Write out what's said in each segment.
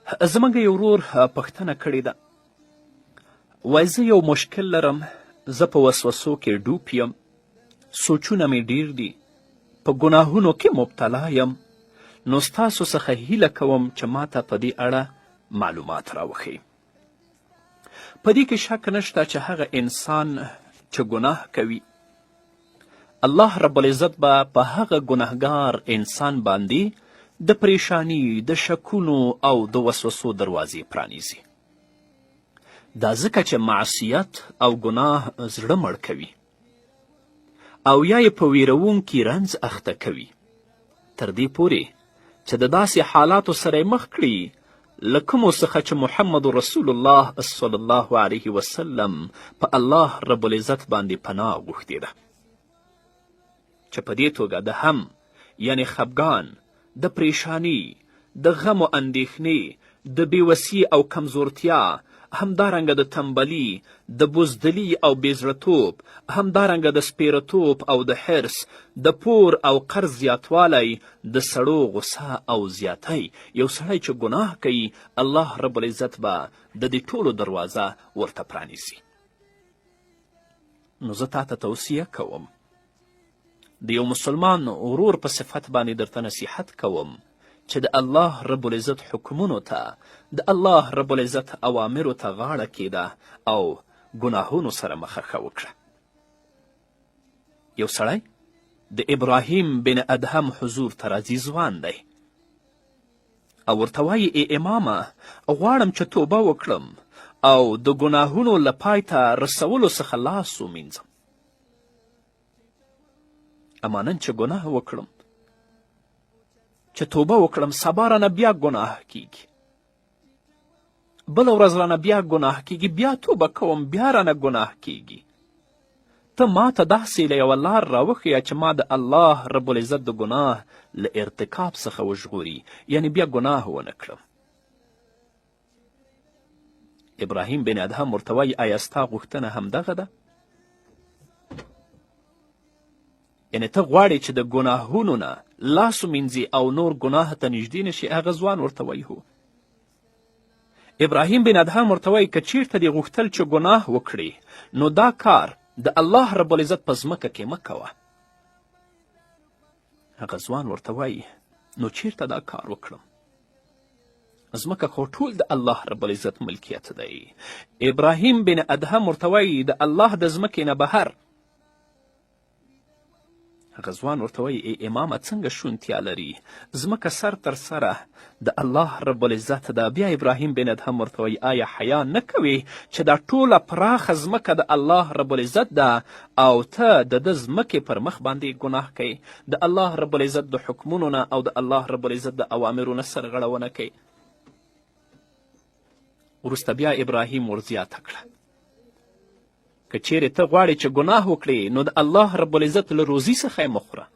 زموږ یو ورور پوښتنه کړې ده، وایي زه یو مشکل لرم، زه په وسوسو کې ډوب یم، سوچونه مې ډیر دي، په ګناهونو کې مبتلا یم، نو ستاسو څخه هیله کوم چې ماته په دې اړه معلومات راوښیي. په دې کې شک نشته چې هغه انسان چې ګناه کوي، الله رب العزت به په هغه ګناهګار انسان باندې د پریشانی، د شکونو او د وسوسو دروازې پرانیزي. دا ځکه چې معصیت او ګناه زړه مړ کوي او یا یې په ویرونکي رنځ اخته کوي، تر دې پورې چې د داسې حالاتو سره یې مخ کړي له کومو څخه چې محمد رسول الله صلی الله علیه وسلم په الله رب العزت باندې پناه غوښتې ده، چې په دې توګه د هم یعنی خفګان، د پریشانی، د غم و اندېښنې، د بېوسي او کمزورتیا، همدارنګه د تنبلي، د بزدلي او بېزړهتوب، همدارنګه د سپیرتوب او د حرص، د پور او قرض زیاتوالی، د سړو غصه او زیاتی. یو سړی چې ګناه کوي الله رب العزت به د دې ټولو دروازه ورته پرانیزي. نو زه تاته توصیه کوم، د یو مسلمان ورور په صفت باندې درته نصیحت کوم چې د الله رب العزت حکمونو ته، د الله رب العزت اوامرو ته غاړه کیده او ګناهونو سره مخه وکړه. یو سړی د ابراهیم بن ادهم حضور ته راځي، ځوان دی، او ورته وایي ای امامه، غواړم چې توبه وکړم او د ګناهونو له پای ته رسولو څخه لاس ومینځم. اما نن چې ګناه وکړم، چې توبه وکړم، سبا رانه بیا ګناه کیږي، بله ورځ رانه بیا ګناه کیږي، بیا توبه کوم، بیا رانه ګناه کیږي. ته ما ته داسې له یوه لار راوښیه چې ما د الله رب العزت د ګناه له ارتکاب څخه وژغوري، یعنی بیا ګناه ونه کړم. ابراهیم بن ادهم ورته وایي آیا ستا غوښتنه همدغه ده؟ یعنې ته غواړې چې د ګناهونو نه لاس ومینځي او نور ګناه ته نږدې نشي؟ هغه ځوان ورته وایي هو. ابراهیم بن ادهم ورته وایي که چیرته دې غوښتل چې ګناه وکړې، نو دا کار د الله رب العزت په ځمکه کې مه کوه. هغه ځوان ورته وایي نو چیرته دا کار وکړم؟ ځمکه خو ټول د الله رب العزت ملکیت دی. ابراهیم بن ادهم ورته وایي د الله د ځمکې نه بهر. هغه ځوان ورته وایي ای امامه څنګه شونتیا لري، ځمکه سر تر سره د الله رب العزت ده. بیا ابراهیم بن ادهم ورته وایي آیا حیا نه کوې چې دا ټوله پراخه ځمکه د الله رب العزت ده او ته د ده ځمکې پر مخ باندې ګناه کوې، د الله رب العزت د حکمونو نه او د الله رب العزت د اوامرو نه سرغړونه کوې؟ وروسته بیا ابراهیم ورزیاته کړه، که چیرې ته غواړې چې ګناه وکړې نو د الله رب العزت له روزي څخه یې مه خوره.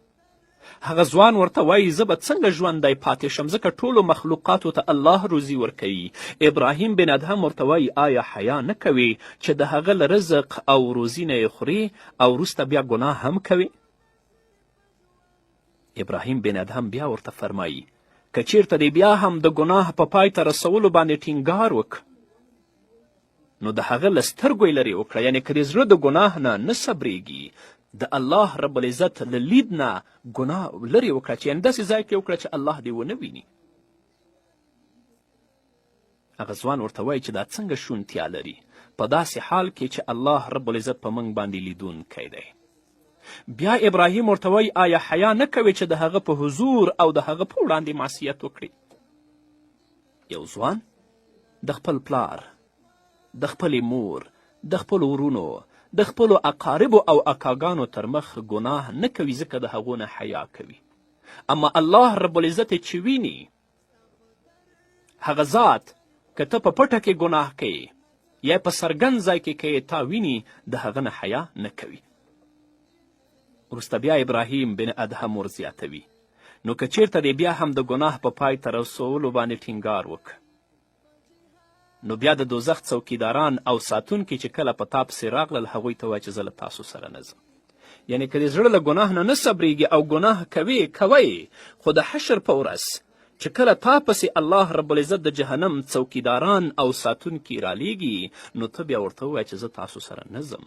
هغه ځوان ورته وایي زه به څنګه ژوندی پاتې شم، ځکه ټولو مخلوقاتو ته الله روزي ورکوي. ابراهیم بن ادهم ورته وایي آیا حیا نه کوې چې د هغه له رزق او روزي نه یې خورې او وروسته بیا ګناه هم کوې؟ ابراهیم بن ادهم بیا ورته فرمایي که چیرته دې بیا هم د ګناه په پای ته رسولو باندې ټینګار وکړ، نو د هغه له سترګو یې لرې وکړه، یعنې که دې زړه د ګناه نه صبرېږي، د الله رب العزت له لید نه ګناه لرې وکړه، چې یعنې داسې ځای کې وکړه چې الله دې ونه ویني. هغه ځوان ورته وایي چې دا څنګه شونتیا لري په داسې حال کې چې الله رب العزت په موږ باندې لیدونکی دی. بیا ابراهیم ورته وایي آیا حیا نه کوې چې د هغه په حضور او د هغه په وړاندې معصیت وکړې؟ یو ځوان د خپل پلار، د خپلې مور، د خپلو ورونو، د خپلو اقاربو او اکاګانو تر مخ ګناه نه کوي، ځکه د هغو نه حیا کوي. اما الله رب العزت چې ویني، هغه ذات که ته په پټه کې ګناه کوي یا په څرګند ځای کې کوي، تا ویني، د هغه نه حیا نه کوي. وروسته بیا ابراهیم بن ادهم ورزیاتوي نو که چیرته دې بیا هم د ګناه په پای ته رسولو باندې ټینګار وکړه، نو بیا د دوزخ څوکیداران او ساتونکي چې کله په تا پسې راغلل هغوی ته وایه چې زه له تاسو سره نه ځم. یعنې که د زړه له ګناه نه صبرېږي او ګناه کوي، خو د حشر په ورځ چې کله تا پسې الله رب العزت د جهنم څوکیداران او ساتونکي رالیږي نو ته بیا ورته ووایه چې زه تاسو سره نه ځم.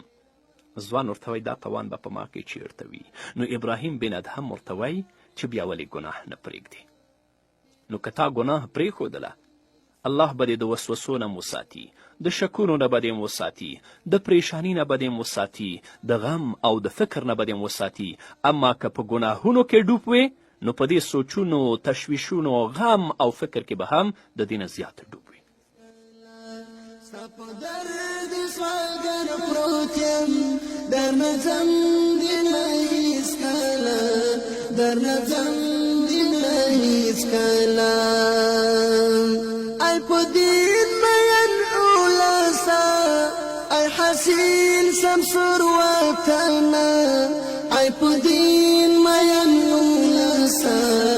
ځوان ورته وایي دا توان به په ما کې چیرته وي. نو ابراهیم بن ادهم ورته وایي چې بیا ولې ګناه نه پرېږدي. نو که تا ګناه پرېښودله الله به دې د وسوسو نه وساتي، د شکونو نه به دې وساتي، د پریشاني نه به دې وساتي، د غم او د فکر نه به دې وساتي. اما که په ګناهونو کې ډوب وې نو په دې سوچونو، تشویشونو، غم او فکر کې به هم د دې نه زیاته ډوب وي. ای په دین مین اولسا، ای حسین سمسور وطن، ای په دین مین اولسا